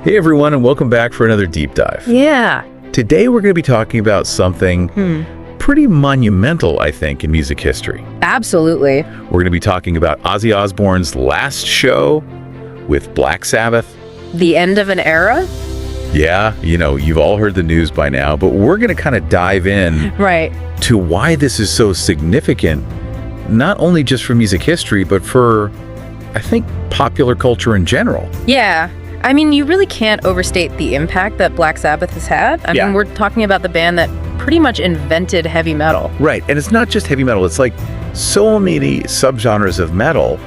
Hey everyone, and welcome back for another deep dive. Yeah. Today we're going to be talking about something pretty monumental, I think, in music history. Absolutely. We're going to be talking about Ozzy Osbourne's last show with Black Sabbath. The end of an era? Yeah, you've all heard the news by now, but we're going to kind of dive in Right. to why this is so significant, not only just for music history, but for, I think, popular culture in general. Yeah. I mean, you really can't overstate the impact that Black Sabbath has had. I mean, we're talking about the band that pretty much invented heavy metal. Right, and it's not just heavy metal. It's like so many subgenres of metal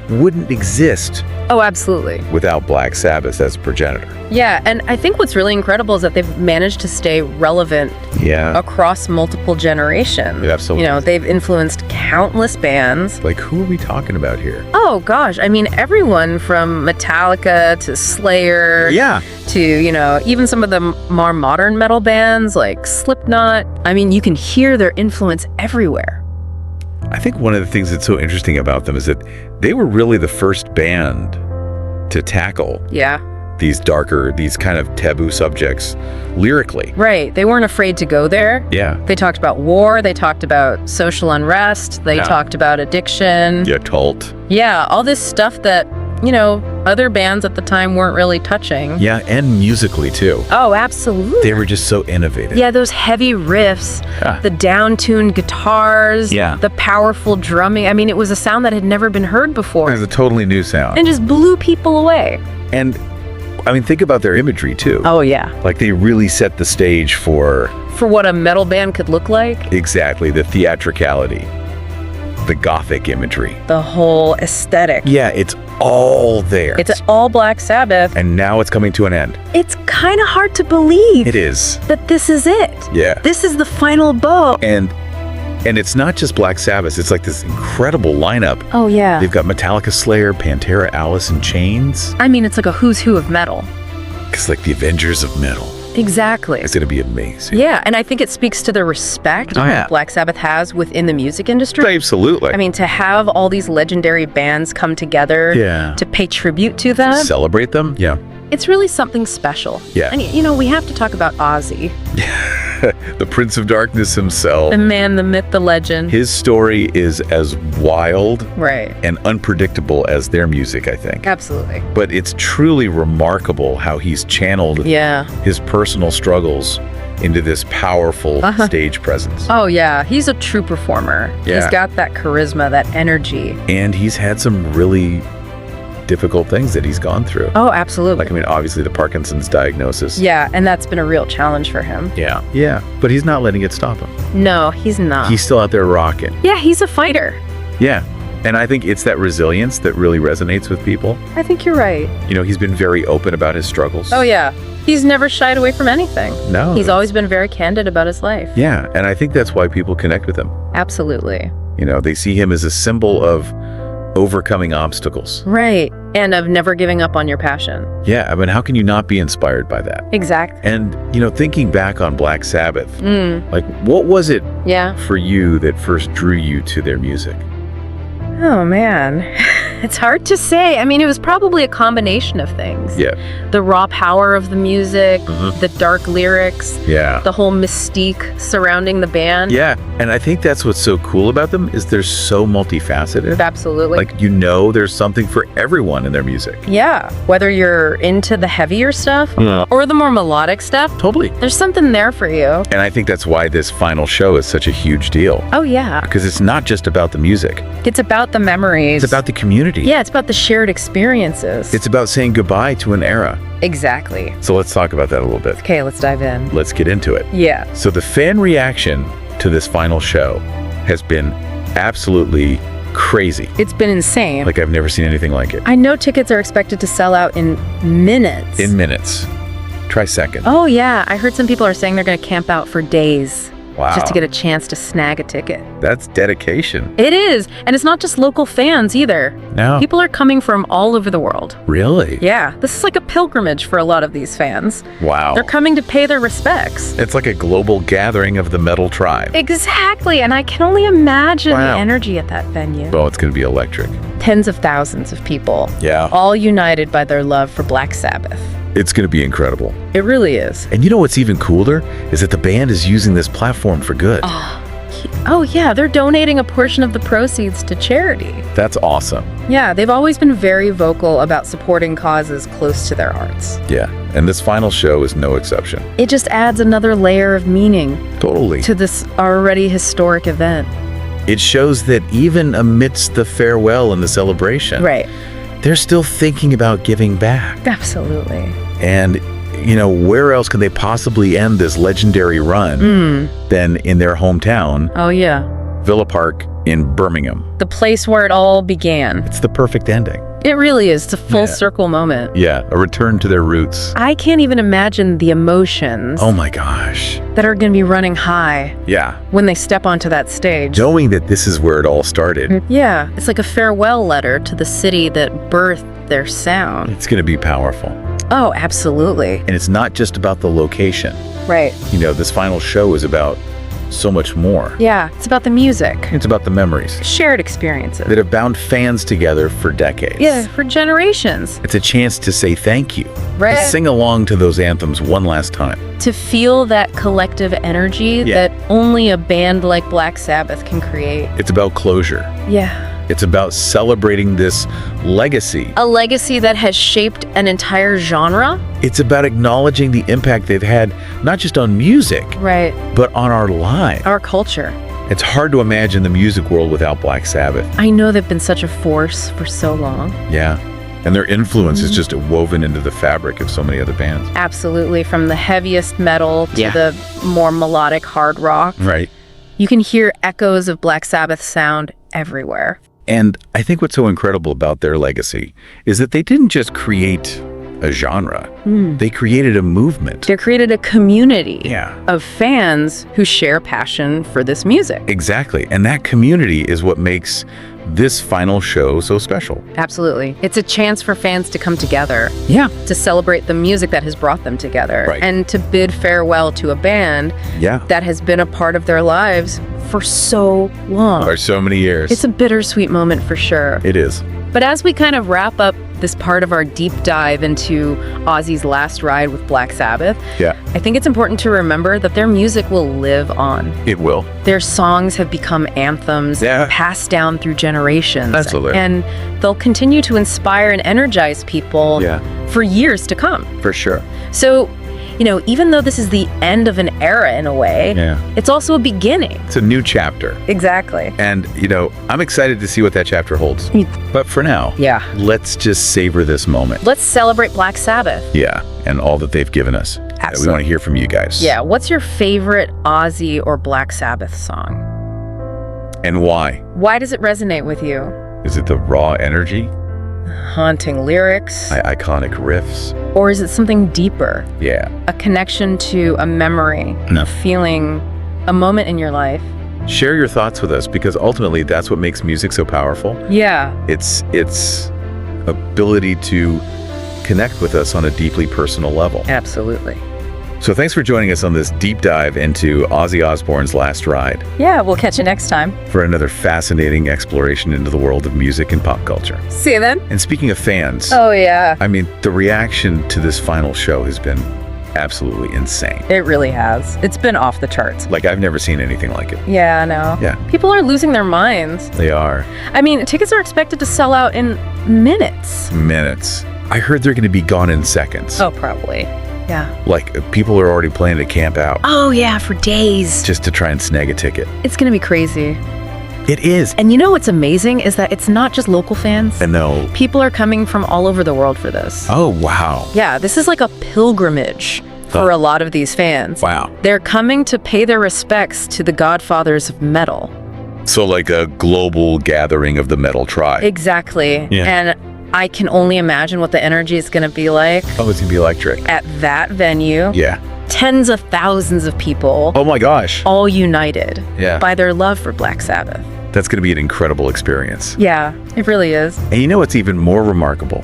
wouldn't exist Oh, absolutely. without Black Sabbath as a progenitor. Yeah, and I think what's really incredible is that they've managed to stay relevant across multiple generations. Absolutely. They've influenced countless bands. Like, who are we talking about here? Oh, gosh. I mean, everyone from Metallica to Slayer to, even some of the more modern metal bands like Slipknot. I mean, you can hear their influence everywhere. I think one of the things that's so interesting about them is that they were really the first band to tackle these kind of taboo subjects lyrically. Right. They weren't afraid to go there. Yeah. They talked about war. They talked about social unrest. They talked about addiction. Yeah, cult. Yeah, all this stuff that, other bands at the time weren't really touching. Yeah, and musically too. Oh, absolutely. They were just so innovative. Yeah, those heavy riffs, the down-tuned guitars, the powerful drumming. I mean, it was a sound that had never been heard before. It was a totally new sound. And just blew people away. And I mean, think about their imagery too. Oh, yeah. Like, they really set the stage for what a metal band could look like. Exactly, the theatricality, the gothic imagery. The whole aesthetic. Yeah, it's all there. It's all Black Sabbath. And now it's coming to an end. It's kind of hard to believe. It is. That this is it. Yeah. This is the final bow. And it's not just Black Sabbath. It's like this incredible lineup. Oh, yeah. They've got Metallica, Slayer, Pantera, Alice in Chains. I mean, it's like a who's who of metal. It's like the Avengers of metal. Exactly. It's going to be amazing. Yeah, and I think it speaks to the respect Black Sabbath has within the music industry. Absolutely. I mean, to have all these legendary bands come together to pay tribute to them. Celebrate them. Yeah. It's really something special. Yeah. And, we have to talk about Ozzy. The Prince of Darkness himself. The man, the myth, the legend. His story is as wild and unpredictable as their music, I think. Absolutely. But it's truly remarkable how he's channeled his personal struggles into this powerful stage presence. Oh, yeah. He's a true performer. Yeah. He's got that charisma, that energy. And he's had some really difficult things that he's gone through. Oh, absolutely. Like, I mean, obviously the Parkinson's diagnosis. Yeah, and that's been a real challenge for him. Yeah. Yeah. But he's not letting it stop him. No, he's not. He's still out there rocking. Yeah, he's a fighter. Yeah. And I think it's that resilience that really resonates with people. I think you're right. He's been very open about his struggles. Oh, yeah. He's never shied away from anything. No. He's always been very candid about his life. Yeah, and I think that's why people connect with him. Absolutely. They see him as a symbol of overcoming obstacles. Right. And of never giving up on your passion. Yeah, I mean, how can you not be inspired by that? Exactly. And, thinking back on Black Sabbath, like, what was it for you that first drew you to their music? Oh, man. It's hard to say. I mean, it was probably a combination of things. Yeah. The raw power of the music, the dark lyrics, the whole mystique surrounding the band. Yeah, and I think that's what's so cool about them is they're so multifaceted. Absolutely. Like, there's something for everyone in their music. Yeah. Whether you're into the heavier stuff or the more melodic stuff. Totally. There's something there for you. And I think that's why this final show is such a huge deal. Oh, yeah. Because it's not just about the music. It's about the memories. It's about the community. Yeah, it's about the shared experiences. It's about saying goodbye to an era. Exactly. So let's talk about that a little bit. Okay, let's dive in. Let's get into it. Yeah. So the fan reaction to this final show has been absolutely crazy. It's been insane. Like, I've never seen anything like it. I know tickets are expected to sell out in minutes. In minutes. Try second. Oh, yeah. I heard some people are saying they're going to camp out for days. Wow. Just to get a chance to snag a ticket. That's dedication. It is. And it's not just local fans either. No. People are coming from all over the world. Really? Yeah. This is like a pilgrimage for a lot of these fans. Wow. They're coming to pay their respects. It's like a global gathering of the metal tribe. Exactly. And I can only imagine the energy at that venue. Well, it's going to be electric. Tens of thousands of people. Yeah. All united by their love for Black Sabbath. It's going to be incredible. It really is. And you know what's even cooler is that the band is using this platform for good. Oh yeah, they're donating a portion of the proceeds to charity. That's awesome. Yeah, they've always been very vocal about supporting causes close to their hearts. Yeah, and this final show is no exception. It just adds another layer of meaning. Totally. To this already historic event. It shows that even amidst the farewell and the celebration, right, they're still thinking about giving back. Absolutely. And where else could they possibly end this legendary run than in their hometown? Oh, yeah. Villa Park in Birmingham. The place where it all began. It's the perfect ending. It really is. It's a full circle moment. Yeah, a return to their roots. I can't even imagine the emotions. Oh my gosh. That are going to be running high. Yeah. When they step onto that stage. Knowing that this is where it all started. Yeah. It's like a farewell letter to the city that birthed their sound. It's going to be powerful. Oh, absolutely. And it's not just about the location. Right. This final show is about so much more. Yeah, it's about the music. It's about the memories. Shared experiences. That have bound fans together for decades. Yeah, for generations. It's a chance to say thank you. Right. To sing along to those anthems one last time. To feel that collective energy that only a band like Black Sabbath can create. It's about closure. Yeah. It's about celebrating this legacy. A legacy that has shaped an entire genre. It's about acknowledging the impact they've had, not just on music, right, but on our lives. Our culture. It's hard to imagine the music world without Black Sabbath. I know they've been such a force for so long. Yeah. And their influence is just woven into the fabric of so many other bands. Absolutely. From the heaviest metal to the more melodic hard rock. Right. You can hear echoes of Black Sabbath sound everywhere. And I think what's so incredible about their legacy is that they didn't just create a genre. They created a movement. They created a community of fans who share passion for this music. Exactly. And that community is what makes this final show so special. Absolutely. It's a chance for fans to come together. Yeah. To celebrate the music that has brought them together. Right. And to bid farewell to a band that has been a part of their lives for so long. For so many years. It's a bittersweet moment for sure. It is. But as we kind of wrap up this part of our deep dive into Ozzy's last ride with Black Sabbath, I think it's important to remember that their music will live on. It will. Their songs have become anthems passed down through generations. Absolutely. And they'll continue to inspire and energize people for years to come. For sure. So, even though this is the end of an era in a way, it's also a beginning. It's a new chapter. Exactly. And, I'm excited to see what that chapter holds. But for now, let's just savor this moment. Let's celebrate Black Sabbath. Yeah, and all that they've given us. Absolutely. We want to hear from you guys. Yeah, what's your favorite Ozzy or Black Sabbath song? And why? Why does it resonate with you? Is it the raw energy? Haunting lyrics? Iconic riffs? Or is it something deeper? Yeah. A connection to a memory, a feeling, a moment in your life? Share your thoughts with us, because ultimately that's what makes music so powerful. Yeah. It's ability to connect with us on a deeply personal level. Absolutely. So thanks for joining us on this deep dive into Ozzy Osbourne's last ride. Yeah, we'll catch you next time for another fascinating exploration into the world of music and pop culture. See you then. And speaking of fans. Oh, yeah. I mean, the reaction to this final show has been absolutely insane. It really has. It's been off the charts. Like, I've never seen anything like it. Yeah, I know. Yeah. People are losing their minds. They are. I mean, tickets are expected to sell out in minutes. Minutes. I heard they're going to be gone in seconds. Oh, probably. Yeah. Like, people are already planning to camp out. Oh, yeah, for days. Just to try and snag a ticket. It's going to be crazy. It is. And what's amazing is that it's not just local fans. No. People are coming from all over the world for this. Oh, wow. Yeah, this is like a pilgrimage for a lot of these fans. Wow. They're coming to pay their respects to the godfathers of metal. So like a global gathering of the metal tribe. Exactly. Yeah. And I can only imagine what the energy is going to be like. Oh, it's going to be electric. At that venue. Yeah. Tens of thousands of people. Oh my gosh. All united. Yeah. By their love for Black Sabbath. That's going to be an incredible experience. Yeah, it really is. And what's even more remarkable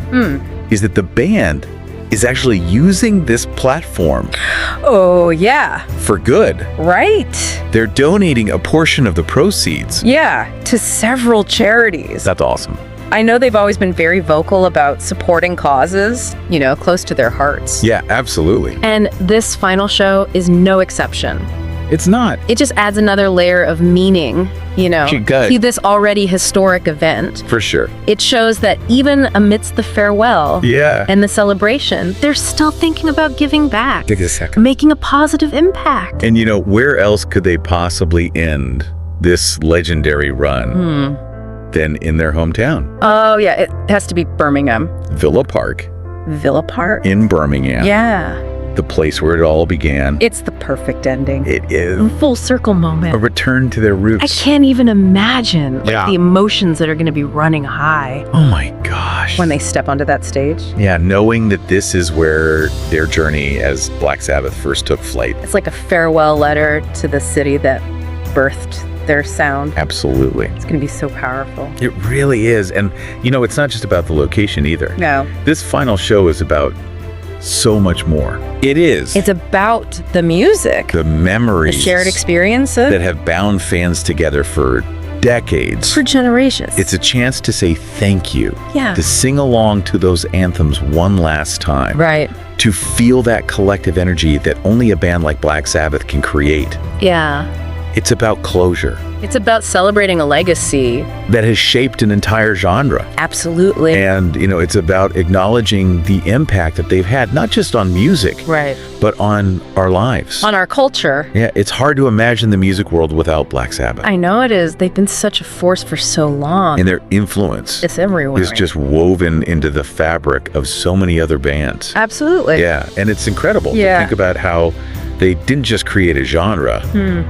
is that the band is actually using this platform. Oh, yeah. For good. Right. They're donating a portion of the proceeds. Yeah, to several charities. That's awesome. I know they've always been very vocal about supporting causes, close to their hearts. Yeah, absolutely. And this final show is no exception. It's not. It just adds another layer of meaning, to this already historic event. For sure. It shows that even amidst the farewell and the celebration, they're still thinking about giving back. Take a second. Making a positive impact. And where else could they possibly end this legendary run than in their hometown? Oh, yeah. It has to be Birmingham. Villa Park. Villa Park? In Birmingham. Yeah. The place where it all began. It's the perfect ending. It is. A full circle moment. A return to their roots. I can't even imagine the emotions that are going to be running high. Oh my gosh. When they step onto that stage. Yeah, knowing that this is where their journey as Black Sabbath first took flight. It's like a farewell letter to the city that birthed their sound. Absolutely. It's going to be so powerful. It really is. And, it's not just about the location either. No. This final show is about so much more. It is. It's about the music. The memories. The shared experiences. That have bound fans together for decades. For generations. It's a chance to say thank you. Yeah. To sing along to those anthems one last time. Right. To feel that collective energy that only a band like Black Sabbath can create. Yeah. It's about closure. It's about celebrating a legacy that has shaped an entire genre. Absolutely. And, it's about acknowledging the impact that they've had, not just on music, right, but on our lives. On our culture. Yeah, it's hard to imagine the music world without Black Sabbath. I know it is. They've been such a force for so long. And their influence is everywhere. Is just woven into the fabric of so many other bands. Absolutely. Yeah, and it's incredible to think about how they didn't just create a genre,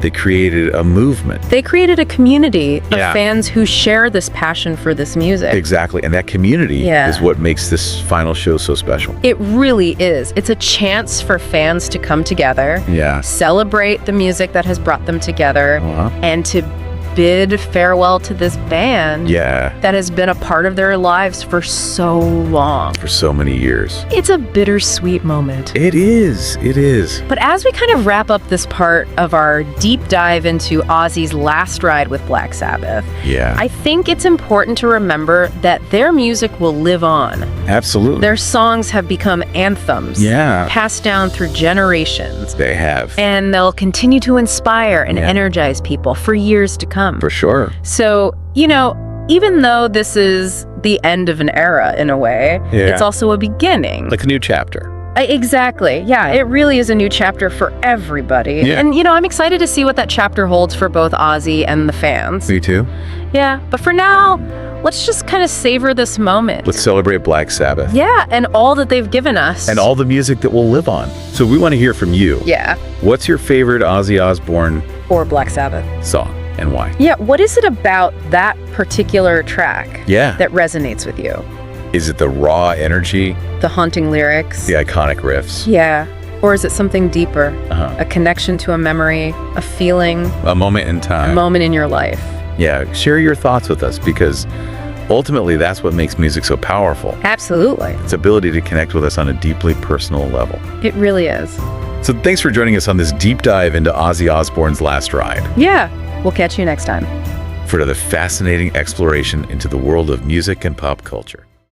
they created a movement. They created a community of fans who share this passion for this music. Exactly, and that community is what makes this final show so special. It really is. It's a chance for fans to come together, celebrate the music that has brought them together, and to bid farewell to this band that has been a part of their lives for so long. For so many years. It's a bittersweet moment. It is. It is. But as we kind of wrap up this part of our deep dive into Ozzy's last ride with Black Sabbath, I think it's important to remember that their music will live on. Absolutely. Their songs have become anthems. Passed down through generations. They have. And they'll continue to inspire and energize people for years to come. For sure. So, even though this is the end of an era in a way, it's also a beginning. Like a new chapter. Exactly. Yeah, it really is a new chapter for everybody. Yeah. And, I'm excited to see what that chapter holds for both Ozzy and the fans. Me too. Yeah, but for now, let's just kind of savor this moment. Let's celebrate Black Sabbath. Yeah, and all that they've given us. And all the music that will live on. So we want to hear from you. Yeah. What's your favorite Ozzy Osbourne or Black Sabbath song? And why? Yeah, what is it about that particular track that resonates with you? Is it the raw energy? The haunting lyrics? The iconic riffs? Yeah. Or is it something deeper? A connection to a memory, a feeling? A moment in time. A moment in your life. Yeah, share your thoughts with us because ultimately that's what makes music so powerful. Absolutely. Its ability to connect with us on a deeply personal level. It really is. So thanks for joining us on this deep dive into Ozzy Osbourne's last ride. Yeah. We'll catch you next time for another fascinating exploration into the world of music and pop culture.